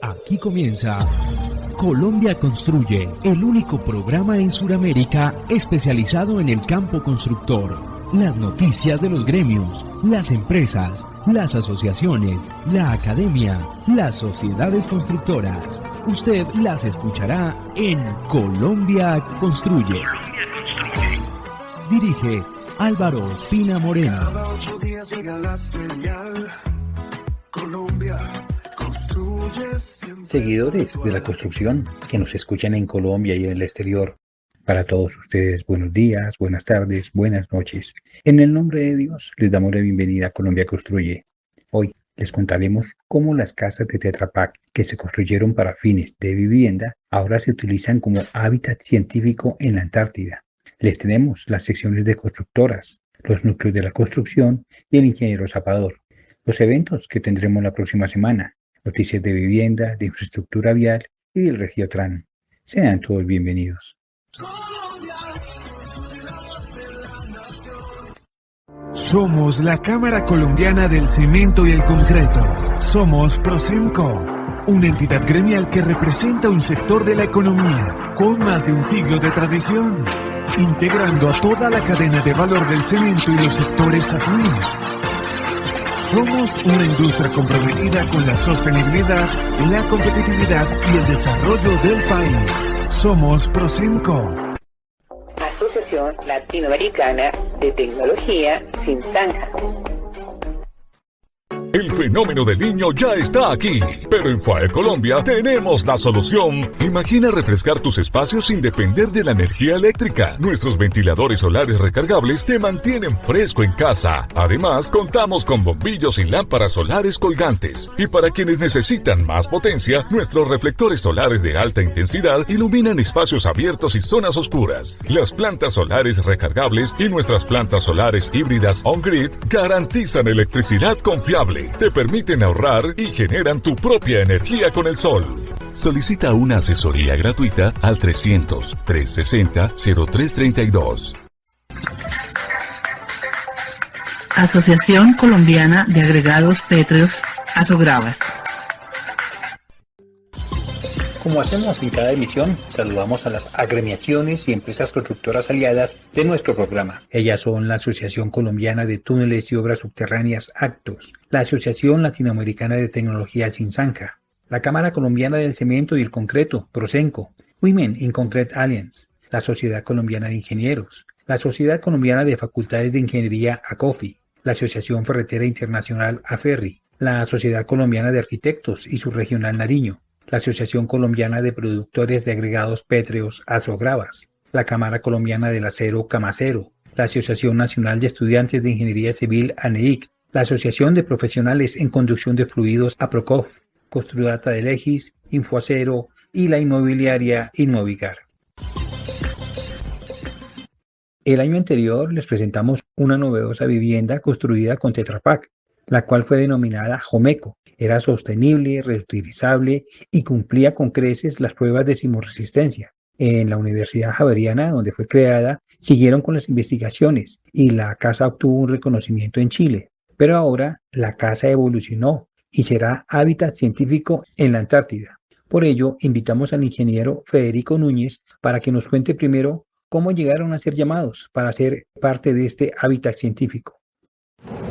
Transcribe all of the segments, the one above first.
Aquí comienza Colombia Construye, el único programa en Sudamérica especializado en el campo constructor. Las noticias de los gremios, las empresas, las asociaciones, la academia, las sociedades constructoras. Usted las escuchará en Colombia Construye. Dirige Álvaro Ospina Moreno. Cada 8 días llega la señal. Colombia construye siempre. Seguidores de la construcción que nos escuchan en Colombia y en el exterior, para todos ustedes, buenos días, buenas tardes, buenas noches. En el nombre de Dios, les damos la bienvenida a Colombia Construye. Hoy les contaremos cómo las casas de Tetra Pak que se construyeron para fines de vivienda ahora se utilizan como hábitat científico en la Antártida. Les tenemos las secciones de constructoras, los núcleos de la construcción y el ingeniero zapador. Los eventos que tendremos la próxima semana, noticias de vivienda, de infraestructura vial y del Regiotran. Sean todos bienvenidos. Somos la Cámara Colombiana del Cemento y el Concreto. Somos Procenco, una entidad gremial que representa un sector de la economía con más de un siglo de tradición, integrando a toda la cadena de valor del cemento y los sectores afines. Somos una industria comprometida con la sostenibilidad, la competitividad y el desarrollo del país. Somos Procenco. Asociación Latinoamericana de Tecnología Sin Zanja. El fenómeno del Niño ya está aquí, pero en FAE Colombia tenemos la solución. Imagina refrescar tus espacios sin depender de la energía eléctrica. Nuestros ventiladores solares recargables te mantienen fresco en casa. Además, contamos con bombillos y lámparas solares colgantes. Y para quienes necesitan más potencia, nuestros reflectores solares de alta intensidad iluminan espacios abiertos y zonas oscuras. Las plantas solares recargables y nuestras plantas solares híbridas on-grid garantizan electricidad confiable. Te permiten ahorrar y generan tu propia energía con el sol. Solicita una asesoría gratuita al 300-360-0332. Asociación Colombiana de Agregados Pétreos, Asogravas. Como hacemos en cada emisión, saludamos a las agremiaciones y empresas constructoras aliadas de nuestro programa. Ellas son la Asociación Colombiana de Túneles y Obras Subterráneas Actos, la Asociación Latinoamericana de Tecnología Sin Zanja, la Cámara Colombiana del Cemento y el Concreto, Procenco, Women in Concrete Alliance, la Sociedad Colombiana de Ingenieros, la Sociedad Colombiana de Facultades de Ingeniería ACOFI, la Asociación Ferretera Internacional AFERRI, la Sociedad Colombiana de Arquitectos y su regional Nariño, la Asociación Colombiana de Productores de Agregados Pétreos Asogravas, la Cámara Colombiana del Acero Camacero, la Asociación Nacional de Estudiantes de Ingeniería Civil ANEIC, la Asociación de Profesionales en Conducción de Fluidos APROCOF, Construdata de Legis, Infoacero y la inmobiliaria Inmovicar. El año anterior les presentamos una novedosa vivienda construida con Tetra Pak, la cual fue denominada Jomeco. Era sostenible, reutilizable y cumplía con creces las pruebas de sismorresistencia. En la Universidad Javeriana, donde fue creada, siguieron con las investigaciones y la casa obtuvo un reconocimiento en Chile. Pero ahora la casa evolucionó y será hábitat científico en la Antártida. Por ello, invitamos al ingeniero Federico Núñez para que nos cuente primero cómo llegaron a ser llamados para ser parte de este hábitat científico.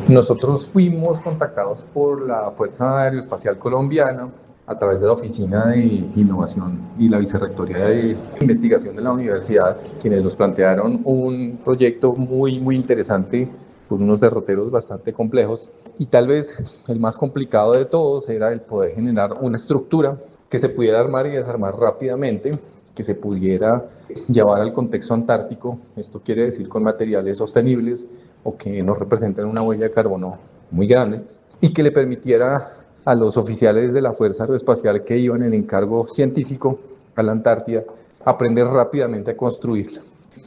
Nosotros fuimos contactados por la Fuerza Aeroespacial Colombiana a través de la Oficina de Innovación y la Vicerrectoría de Investigación de la Universidad, quienes nos plantearon un proyecto muy interesante con unos derroteros bastante complejos, y tal vez el más complicado de todos era el poder generar una estructura que se pudiera armar y desarmar rápidamente, que se pudiera llevar al contexto antártico. Esto quiere decir con materiales sostenibles o que no representen una huella de carbono muy grande, y que le permitiera a los oficiales de la Fuerza Aeroespacial que iban en encargo científico a la Antártida aprender rápidamente a construirla.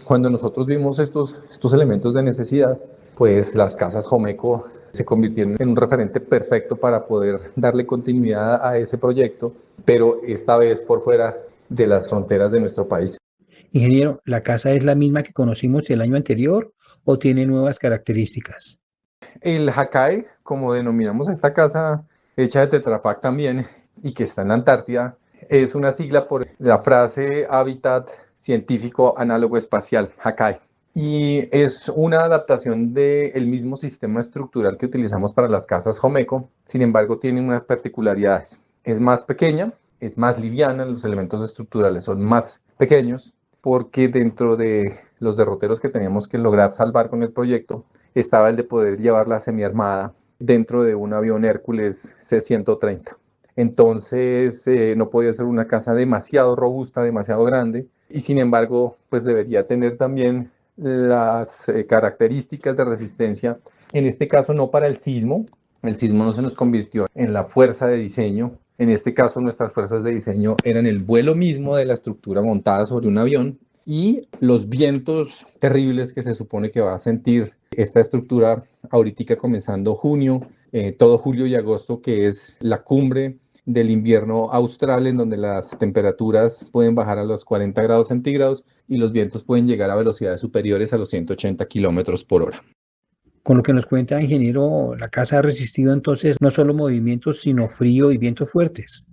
Cuando nosotros vimos estos elementos de necesidad, pues las casas Jomeco se convirtieron en un referente perfecto para poder darle continuidad a ese proyecto, pero esta vez por fuera de las fronteras de nuestro país. Ingeniero, ¿la casa es la misma que conocimos el año anterior o tiene nuevas características? El Hakai, como denominamos a esta casa hecha de Tetra Pak también, y que está en la Antártida. Es una sigla por la frase Hábitat Científico Análogo Espacial, HACAE. Y es una adaptación del mismo sistema estructural que utilizamos para las casas Jomeco, sin embargo tiene unas particularidades. Es más pequeña, es más liviana, los elementos estructurales son más pequeños, porque dentro de los derroteros que teníamos que lograr salvar con el proyecto estaba el de poder llevar la semiarmada dentro de un avión Hércules C-130. Entonces no podía ser una casa demasiado robusta, demasiado grande, y sin embargo pues debería tener también las características de resistencia, en este caso no para el sismo no se nos convirtió en la fuerza de diseño, en este caso nuestras fuerzas de diseño eran el vuelo mismo de la estructura montada sobre un avión y los vientos terribles que se supone que va a sentir esta estructura ahorita comenzando junio, todo julio y agosto, que es la cumbre del invierno austral, en donde las temperaturas pueden bajar a los 40 grados centígrados y los vientos pueden llegar a velocidades superiores a los 180 kilómetros por hora. Con lo que nos cuenta, ingeniero, la casa ha resistido entonces no solo movimientos, sino frío y vientos fuertes.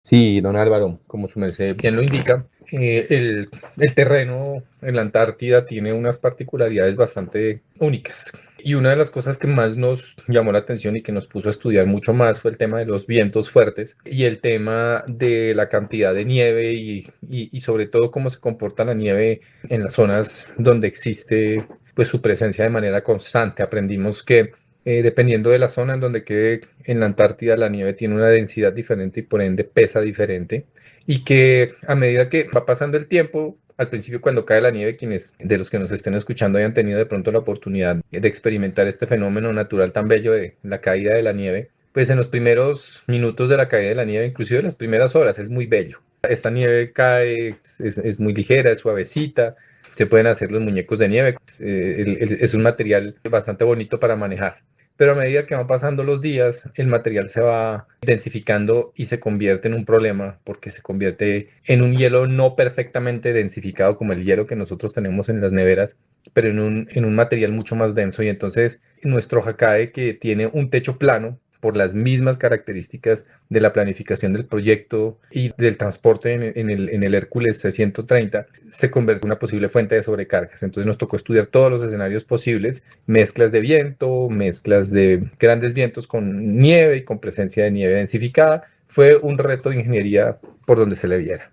Sí, don Álvaro, como su merced bien lo indica, el terreno en la Antártida tiene unas particularidades bastante únicas. Y una de las cosas que más nos llamó la atención y que nos puso a estudiar mucho más fue el tema de los vientos fuertes y el tema de la cantidad de nieve y sobre todo cómo se comporta la nieve en las zonas donde existe pues su presencia de manera constante. Aprendimos que dependiendo de la zona en donde quede en la Antártida, la nieve tiene una densidad diferente y por ende pesa diferente, y que a medida que va pasando el tiempo, al principio cuando cae la nieve, quienes de los que nos estén escuchando hayan tenido de pronto la oportunidad de experimentar este fenómeno natural tan bello de la caída de la nieve, pues en los primeros minutos de la caída de la nieve, inclusive en las primeras horas, es muy bello. Esta nieve cae, es muy ligera, es suavecita, se pueden hacer los muñecos de nieve, es un material bastante bonito para manejar. Pero a medida que van pasando los días, el material se va densificando y se convierte en un problema porque se convierte en un hielo no perfectamente densificado como el hielo que nosotros tenemos en las neveras, pero en un material mucho más denso. Y entonces nuestro HACAE, que tiene un techo plano, por las mismas características de la planificación del proyecto y del transporte en el Hércules C-130, se convierte en una posible fuente de sobrecargas. Entonces nos tocó estudiar todos los escenarios posibles, mezclas de viento, mezclas de grandes vientos con nieve y con presencia de nieve densificada. Fue un reto de ingeniería por donde se le viera.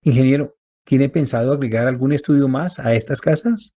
Ingeniero, ¿tiene pensado agregar algún estudio más a estas casas?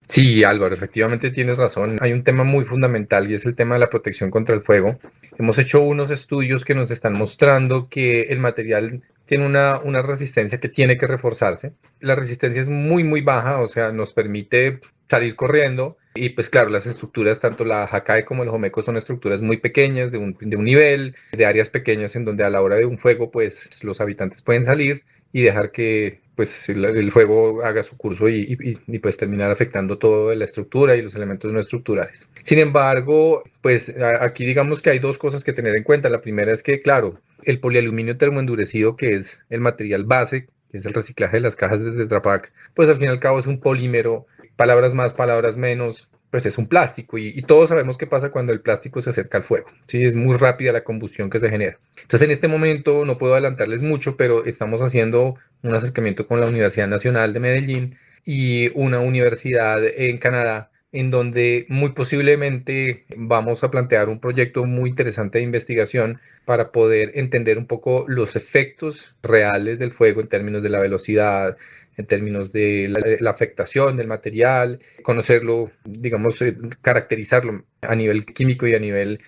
Sí, Álvaro, efectivamente tienes razón. Hay un tema muy fundamental y es el tema de la protección contra el fuego. Hemos hecho unos estudios que nos están mostrando que el material tiene una resistencia que tiene que reforzarse. La resistencia es muy, muy baja, o sea, nos permite salir corriendo. Y pues claro, las estructuras, tanto la HACAE como el Jomeco, son estructuras muy pequeñas, de un nivel, de áreas pequeñas en donde a la hora de un fuego, pues los habitantes pueden salir y dejar que pues el fuego haga su curso y pues terminar afectando toda la estructura y los elementos no estructurales. Sin embargo, pues aquí digamos que hay dos cosas que tener en cuenta. La primera es que, claro, el polialuminio termoendurecido, que es el material base, que es el reciclaje de las cajas de Tetra Pak, pues al fin y al cabo es un polímero, palabras más, palabras menos, pues es un plástico y todos sabemos qué pasa cuando el plástico se acerca al fuego, ¿sí? Es muy rápida la combustión que se genera. Entonces en este momento no puedo adelantarles mucho, pero estamos haciendo un acercamiento con la Universidad Nacional de Medellín y una universidad en Canadá, en donde muy posiblemente vamos a plantear un proyecto muy interesante de investigación para poder entender un poco los efectos reales del fuego en términos de la velocidad, en términos de la afectación del material, conocerlo, digamos, caracterizarlo a nivel químico y a nivel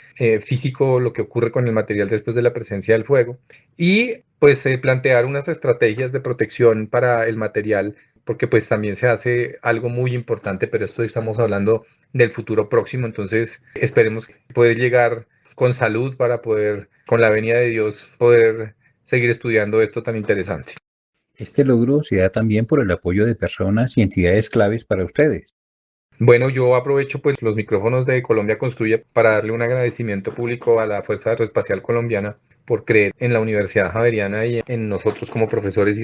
físico, lo que ocurre con el material después de la presencia del fuego, y pues plantear unas estrategias de protección para el material, porque pues también se hace algo muy importante, pero esto estamos hablando del futuro próximo, entonces esperemos poder llegar con salud para poder, con la venia de Dios, poder seguir estudiando esto tan interesante. Este logro se da también por el apoyo de personas y entidades claves para ustedes. Bueno, yo aprovecho pues los micrófonos de Colombia Construye para darle un agradecimiento público a la Fuerza Aeroespacial Colombiana por creer en la Universidad Javeriana y en nosotros como profesores y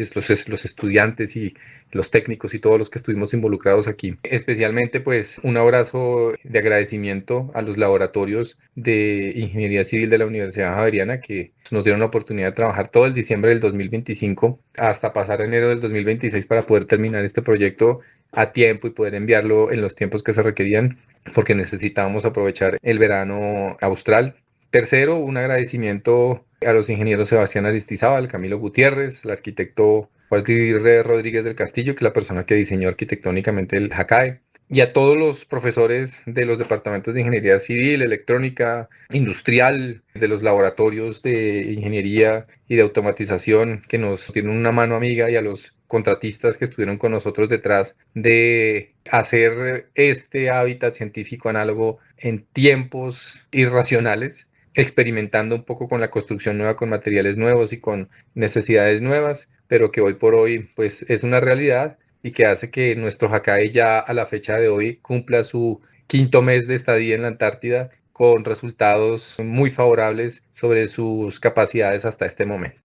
los estudiantes y los técnicos y todos los que estuvimos involucrados aquí. Especialmente pues un abrazo de agradecimiento a los laboratorios de Ingeniería Civil de la Universidad Javeriana que nos dieron la oportunidad de trabajar todo el diciembre del 2025 hasta pasar a enero del 2026 para poder terminar este proyecto a tiempo y poder enviarlo en los tiempos que se requerían porque necesitábamos aprovechar el verano austral. Tercero, un agradecimiento a los ingenieros Sebastián Aristizábal, Camilo Gutiérrez, el arquitecto Walter Rodríguez del Castillo, que es la persona que diseñó arquitectónicamente el JACAE, y a todos los profesores de los departamentos de Ingeniería Civil, Electrónica, Industrial, de los laboratorios de Ingeniería y de Automatización, que nos tienen una mano amiga, y a los contratistas que estuvieron con nosotros detrás de hacer este hábitat científico análogo en tiempos irracionales, experimentando un poco con la construcción nueva, con materiales nuevos y con necesidades nuevas, pero que hoy por hoy pues es una realidad y que hace que nuestro JACAE ya a la fecha de hoy cumpla su 5º mes de estadía en la Antártida con resultados muy favorables sobre sus capacidades hasta este momento.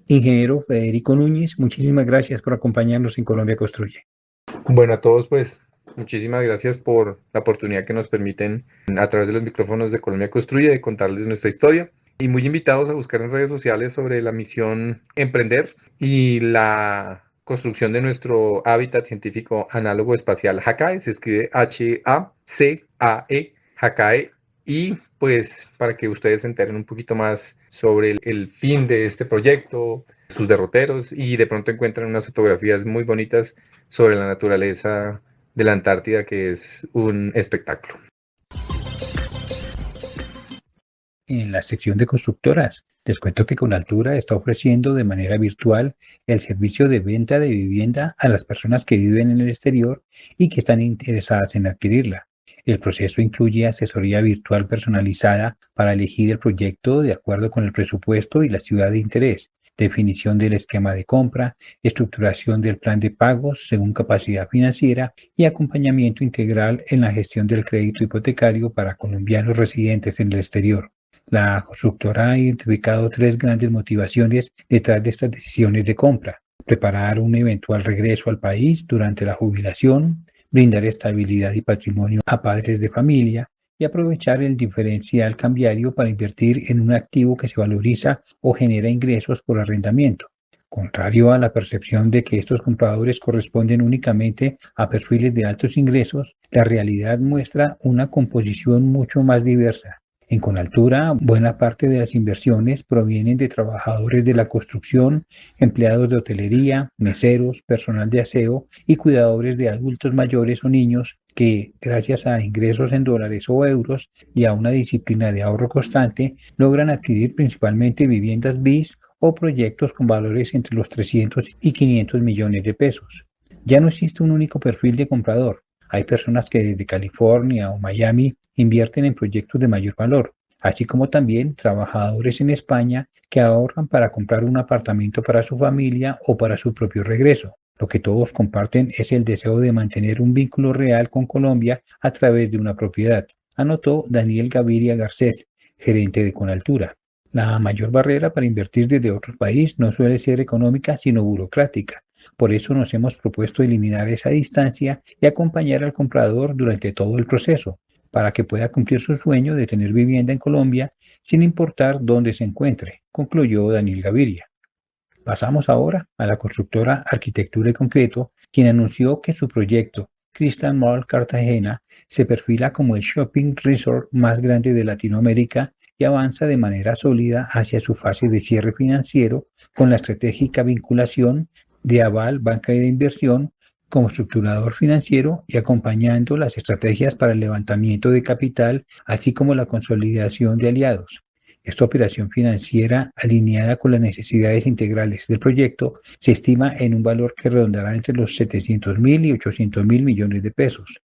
Ingeniero Federico Núñez, muchísimas gracias por acompañarnos en Colombia Construye. Bueno, a todos pues muchísimas gracias por la oportunidad que nos permiten a través de los micrófonos de Colombia Construye de contarles nuestra historia y muy invitados a buscar en redes sociales sobre la misión Emprender y la construcción de nuestro hábitat científico análogo espacial JACAE, se escribe HACAE, JACAE, y pues para que ustedes se enteren un poquito más sobre el fin de este proyecto, sus derroteros y de pronto encuentran unas fotografías muy bonitas sobre la naturaleza de la Antártida, que es un espectáculo. En la sección de constructoras, les cuento que Conaltura está ofreciendo de manera virtual el servicio de venta de vivienda a las personas que viven en el exterior y que están interesadas en adquirirla. El proceso incluye asesoría virtual personalizada para elegir el proyecto de acuerdo con el presupuesto y la ciudad de interés, definición del esquema de compra, estructuración del plan de pagos según capacidad financiera y acompañamiento integral en la gestión del crédito hipotecario para colombianos residentes en el exterior. La constructora ha identificado 3 grandes motivaciones detrás de estas decisiones de compra: preparar un eventual regreso al país durante la jubilación, brindar estabilidad y patrimonio a padres de familia y aprovechar el diferencial cambiario para invertir en un activo que se valoriza o genera ingresos por arrendamiento. Contrario a la percepción de que estos compradores corresponden únicamente a perfiles de altos ingresos, la realidad muestra una composición mucho más diversa. En Conaltura, buena parte de las inversiones provienen de trabajadores de la construcción, empleados de hotelería, meseros, personal de aseo y cuidadores de adultos mayores o niños que, gracias a ingresos en dólares o euros y a una disciplina de ahorro constante, logran adquirir principalmente viviendas BIS o proyectos con valores entre los 300 y 500 millones de pesos. Ya no existe un único perfil de comprador. Hay personas que desde California o Miami invierten en proyectos de mayor valor, así como también trabajadores en España que ahorran para comprar un apartamento para su familia o para su propio regreso. Lo que todos comparten es el deseo de mantener un vínculo real con Colombia a través de una propiedad, anotó Daniel Gaviria Garcés, gerente de Conaltura. La mayor barrera para invertir desde otro país no suele ser económica, sino burocrática. Por eso nos hemos propuesto eliminar esa distancia y acompañar al comprador durante todo el proceso, para que pueda cumplir su sueño de tener vivienda en Colombia sin importar dónde se encuentre, concluyó Daniel Gaviria. Pasamos ahora a la constructora Arquitectura y Concreto, quien anunció que su proyecto, Crystal Mall Cartagena, se perfila como el shopping resort más grande de Latinoamérica y avanza de manera sólida hacia su fase de cierre financiero con la estratégica vinculación de Aval Banca de Inversión como estructurador financiero y acompañando las estrategias para el levantamiento de capital, así como la consolidación de aliados. Esta operación financiera, alineada con las necesidades integrales del proyecto, se estima en un valor que redondará entre los 700.000 y 800.000 millones de pesos.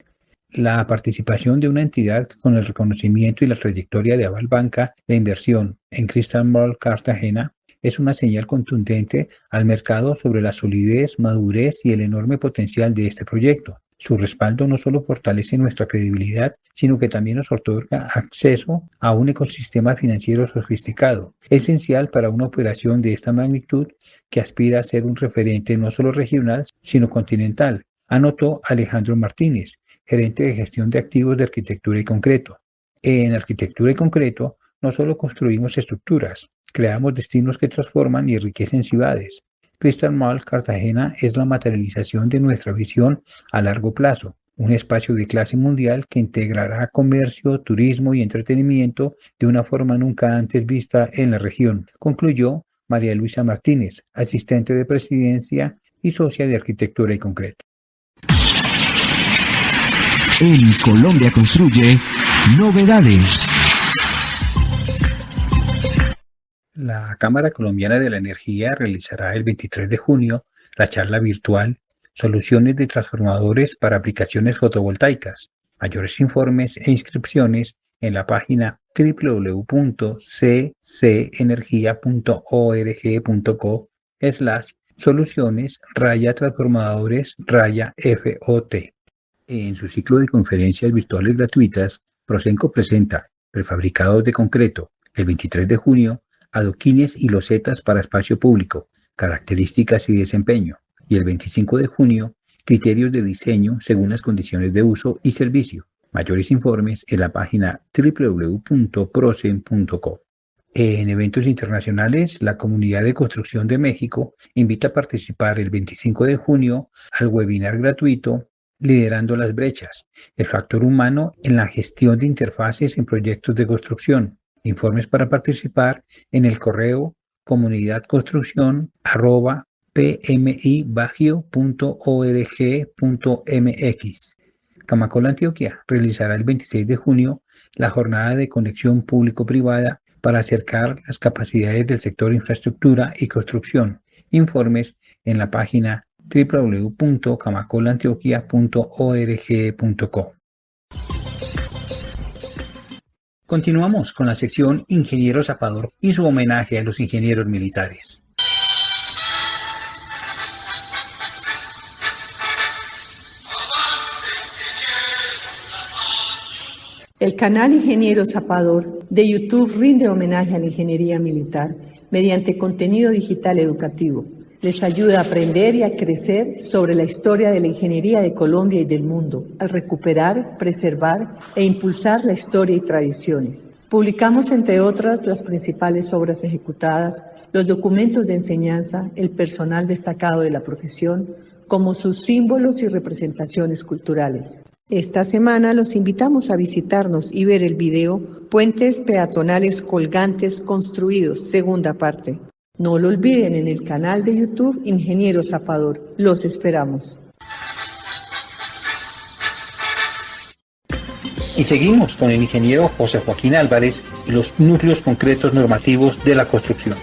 La participación de una entidad con el reconocimiento y la trayectoria de Aval Banca de Inversión en Crystal Mall Cartagena es una señal contundente al mercado sobre la solidez, madurez y el enorme potencial de este proyecto. Su respaldo no solo fortalece nuestra credibilidad, sino que también nos otorga acceso a un ecosistema financiero sofisticado, esencial para una operación de esta magnitud que aspira a ser un referente no solo regional, sino continental, anotó Alejandro Martínez, gerente de gestión de activos de arquitectura y concreto. En arquitectura y concreto, no solo construimos estructuras, creamos destinos que transforman y enriquecen ciudades. Crystal Mall Cartagena es la materialización de nuestra visión a largo plazo, un espacio de clase mundial que integrará comercio, turismo y entretenimiento de una forma nunca antes vista en la región, concluyó María Luisa Martínez, asistente de presidencia y socia de arquitectura y concreto. En Colombia Construye, novedades. La Cámara Colombiana de la Energía realizará el 23 de junio la charla virtual Soluciones de transformadores para aplicaciones fotovoltaicas. Mayores informes e inscripciones en la página www.ccenergia.org.co/soluciones-transformadores-FOT. En su ciclo de conferencias virtuales gratuitas, Prosenco presenta Prefabricados de concreto, el 23 de junio, adoquines y losetas para espacio público, características y desempeño, y el 25 de junio, criterios de diseño según las condiciones de uso y servicio. Mayores informes en la página www.procen.co. En eventos internacionales, la Comunidad de Construcción de México invita a participar el 25 de junio al webinar gratuito Liderando las brechas, el factor humano en la gestión de interfaces en proyectos de construcción. Informes para participar en el correo comunidadconstrucción@pmibagio.org.mx. Camacol Antioquia realizará el 26 de junio la jornada de conexión público-privada para acercar las capacidades del sector infraestructura y construcción. Informes en la página www.camacolantioquia.org.co. Continuamos con la sección Ingeniero Zapador y su homenaje a los ingenieros militares. El canal Ingeniero Zapador de YouTube rinde homenaje a la ingeniería militar mediante contenido digital educativo. Les ayuda a aprender y a crecer sobre la historia de la ingeniería de Colombia y del mundo, al recuperar, preservar e impulsar la historia y tradiciones. Publicamos, entre otras, las principales obras ejecutadas, los documentos de enseñanza, el personal destacado de la profesión, como sus símbolos y representaciones culturales. Esta semana los invitamos a visitarnos y ver el video Puentes Peatonales Colgantes Construidos, segunda parte. No lo olviden en el canal de YouTube Ingeniero Zapador. Los esperamos. Y seguimos con el ingeniero José Joaquín Álvarez y los núcleos concretos normativos de la construcción.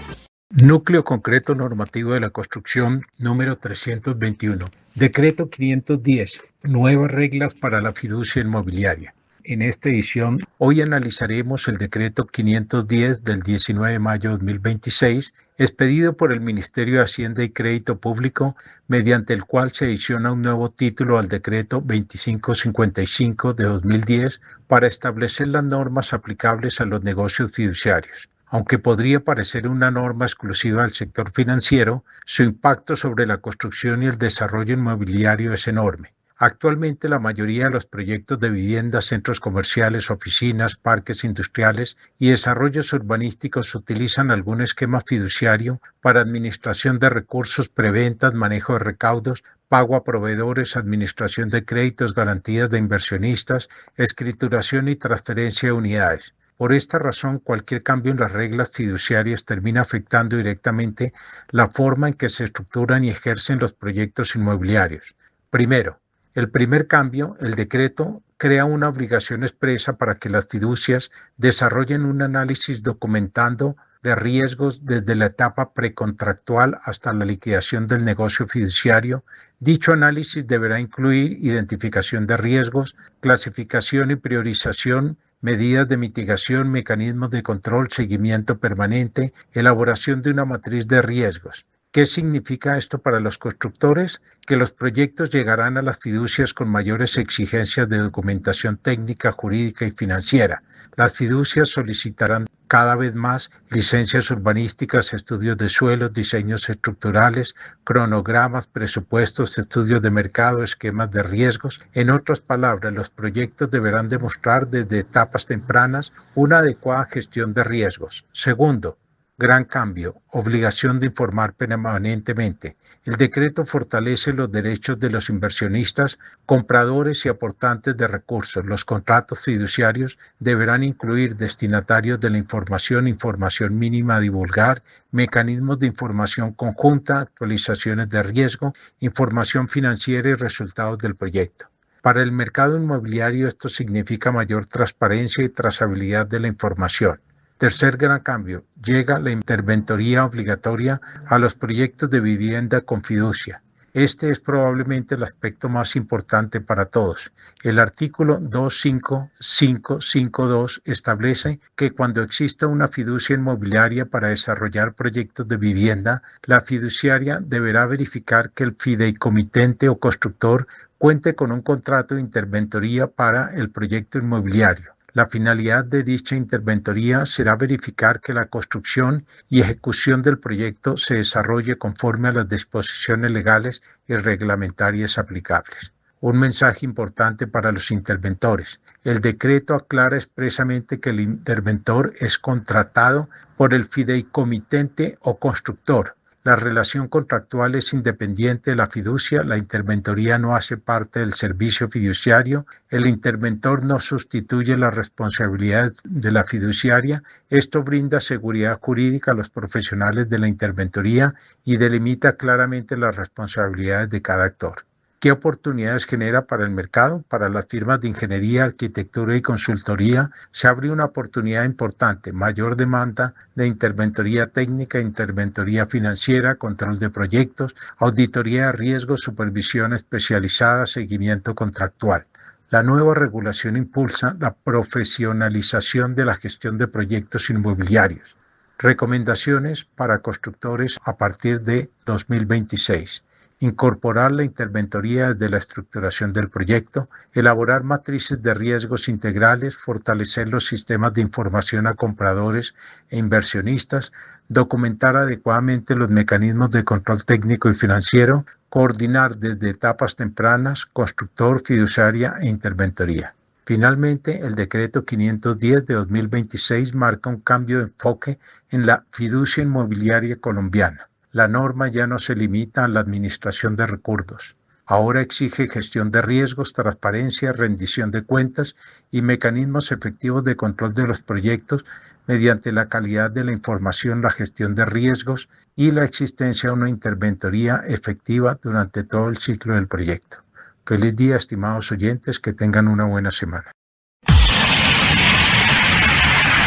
Núcleo concreto normativo de la construcción número 321. Decreto 510. Nuevas reglas para la fiducia inmobiliaria. En esta edición, hoy analizaremos el decreto 510 del 19 de mayo de 2026, expedido por el Ministerio de Hacienda y Crédito Público, mediante el cual se adiciona un nuevo título al decreto 2555 de 2010 para establecer las normas aplicables a los negocios fiduciarios. Aunque podría parecer una norma exclusiva del sector financiero, su impacto sobre la construcción y el desarrollo inmobiliario es enorme. Actualmente la mayoría de los proyectos de viviendas, centros comerciales, oficinas, parques industriales y desarrollos urbanísticos utilizan algún esquema fiduciario para administración de recursos, preventas, manejo de recaudos, pago a proveedores, administración de créditos, garantías de inversionistas, escrituración y transferencia de unidades. Por esta razón, cualquier cambio en las reglas fiduciarias termina afectando directamente la forma en que se estructuran y ejercen los proyectos inmobiliarios. Primero, el primer cambio, el decreto, crea una obligación expresa para que las fiducias desarrollen un análisis documentando de riesgos desde la etapa precontractual hasta la liquidación del negocio fiduciario. Dicho análisis deberá incluir identificación de riesgos, clasificación y priorización, medidas de mitigación, mecanismos de control, seguimiento permanente, elaboración de una matriz de riesgos. ¿Qué significa esto para los constructores? Que los proyectos llegarán a las fiducias con mayores exigencias de documentación técnica, jurídica y financiera. Las fiducias solicitarán cada vez más licencias urbanísticas, estudios de suelos, diseños estructurales, cronogramas, presupuestos, estudios de mercado, esquemas de riesgos. En otras palabras, los proyectos deberán demostrar desde etapas tempranas una adecuada gestión de riesgos. Segundo, gran cambio, obligación de informar permanentemente. El decreto fortalece los derechos de los inversionistas, compradores y aportantes de recursos. Los contratos fiduciarios deberán incluir destinatarios de la información, información mínima a divulgar, mecanismos de información conjunta, actualizaciones de riesgo, información financiera y resultados del proyecto. Para el mercado inmobiliario esto significa mayor transparencia y trazabilidad de la información. Tercer gran cambio, llega la interventoría obligatoria a los proyectos de vivienda con fiducia. Este es probablemente el aspecto más importante para todos. El artículo 25552 establece que cuando exista una fiducia inmobiliaria para desarrollar proyectos de vivienda, la fiduciaria deberá verificar que el fideicomitente o constructor cuente con un contrato de interventoría para el proyecto inmobiliario. La finalidad de dicha interventoría será verificar que la construcción y ejecución del proyecto se desarrolle conforme a las disposiciones legales y reglamentarias aplicables. Un mensaje importante para los interventores. El decreto aclara expresamente que el interventor es contratado por el fideicomitente o constructor. La relación contractual es independiente de la fiducia, la interventoría no hace parte del servicio fiduciario, el interventor no sustituye las responsabilidades de la fiduciaria. Esto brinda seguridad jurídica a los profesionales de la interventoría y delimita claramente las responsabilidades de cada actor. ¿Qué oportunidades genera para el mercado? Para las firmas de ingeniería, arquitectura y consultoría se abre una oportunidad importante, mayor demanda de interventoría técnica, interventoría financiera, control de proyectos, auditoría de riesgos, supervisión especializada, seguimiento contractual. La nueva regulación impulsa la profesionalización de la gestión de proyectos inmobiliarios. Recomendaciones para constructores a partir de 2026. Incorporar la interventoría desde la estructuración del proyecto, elaborar matrices de riesgos integrales, fortalecer los sistemas de información a compradores e inversionistas, documentar adecuadamente los mecanismos de control técnico y financiero, coordinar desde etapas tempranas, constructor, fiduciaria e interventoría. Finalmente, el decreto 510 de 2026 marca un cambio de enfoque en la fiducia inmobiliaria colombiana. La norma ya no se limita a la administración de recursos. Ahora exige gestión de riesgos, transparencia, rendición de cuentas y mecanismos efectivos de control de los proyectos mediante la calidad de la información, la gestión de riesgos y la existencia de una interventoría efectiva durante todo el ciclo del proyecto. Feliz día, estimados oyentes, que tengan una buena semana.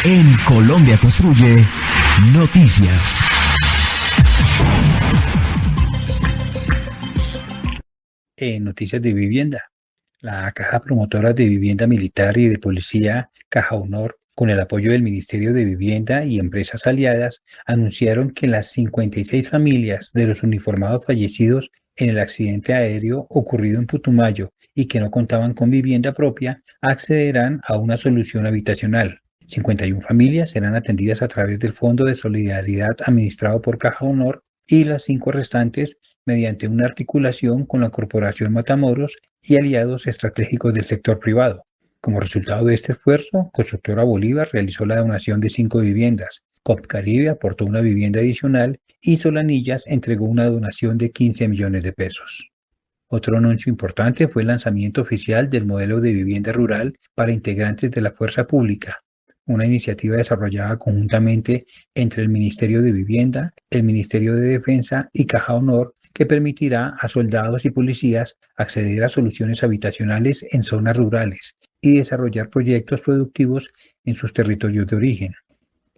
En Colombia Construye, noticias. Noticias de vivienda. La Caja Promotora de Vivienda Militar y de Policía, Caja Honor, con el apoyo del Ministerio de Vivienda y empresas aliadas, anunciaron que las 56 familias de los uniformados fallecidos en el accidente aéreo ocurrido en Putumayo y que no contaban con vivienda propia, accederán a una solución habitacional. 51 familias serán atendidas a través del Fondo de Solidaridad administrado por Caja Honor y las 5 restantes mediante una articulación con la Corporación Matamoros y aliados estratégicos del sector privado. Como resultado de este esfuerzo, Constructora Bolívar realizó la donación de 5 viviendas, Copcaribe aportó una vivienda adicional y Solanillas entregó una donación de 15 millones de pesos. Otro anuncio importante fue el lanzamiento oficial del modelo de vivienda rural para integrantes de la Fuerza Pública, una iniciativa desarrollada conjuntamente entre el Ministerio de Vivienda, el Ministerio de Defensa y Caja Honor, que permitirá a soldados y policías acceder a soluciones habitacionales en zonas rurales y desarrollar proyectos productivos en sus territorios de origen.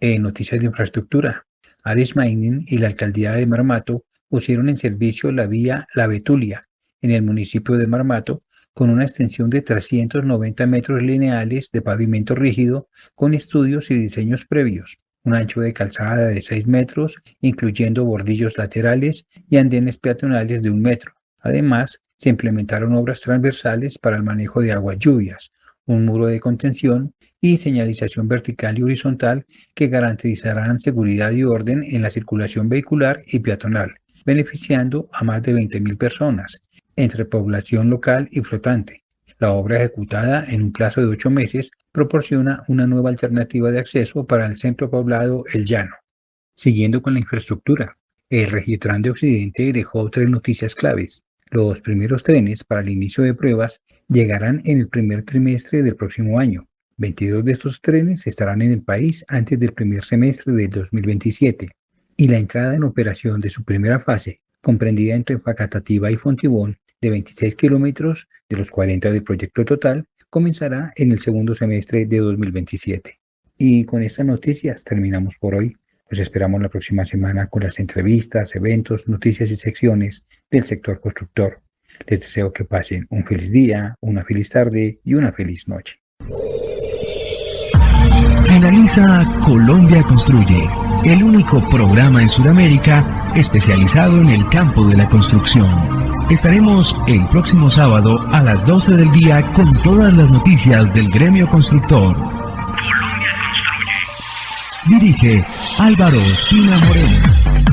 En noticias de infraestructura, Ares Mining y la Alcaldía de Marmato pusieron en servicio la vía La Betulia en el municipio de Marmato con una extensión de 390 metros lineales de pavimento rígido con estudios y diseños previos. un ancho de calzada de 6 metros, incluyendo bordillos laterales y andenes peatonales de 1 metro. Además, se implementaron obras transversales para el manejo de aguas lluvias, un muro de contención y señalización vertical y horizontal que garantizarán seguridad y orden en la circulación vehicular y peatonal, beneficiando a más de 20.000 personas, entre población local y flotante. La obra ejecutada en un plazo de 8 meses proporciona una nueva alternativa de acceso para el centro poblado El Llano. Siguiendo con la infraestructura, el Regitran de Occidente dejó 3 noticias claves. Los primeros trenes para el inicio de pruebas llegarán en el primer trimestre del próximo año. 22 de estos trenes estarán en el país antes del primer semestre de 2027. Y la entrada en operación de su primera fase, comprendida entre Facatativá y Fontibón, de 26 kilómetros de los 40 del proyecto total, comenzará en el segundo semestre de 2027. Y con estas noticias terminamos por hoy. Los esperamos la próxima semana con las entrevistas, eventos, noticias y secciones del sector constructor. Les deseo que pasen un feliz día, una feliz tarde y una feliz noche. Finaliza Colombia Construye, el único programa en Sudamérica especializado en el campo de la construcción. Estaremos el próximo sábado a las 12 del día con todas las noticias del gremio constructor. Colombia Construye. Dirige Álvaro Espina Moreno.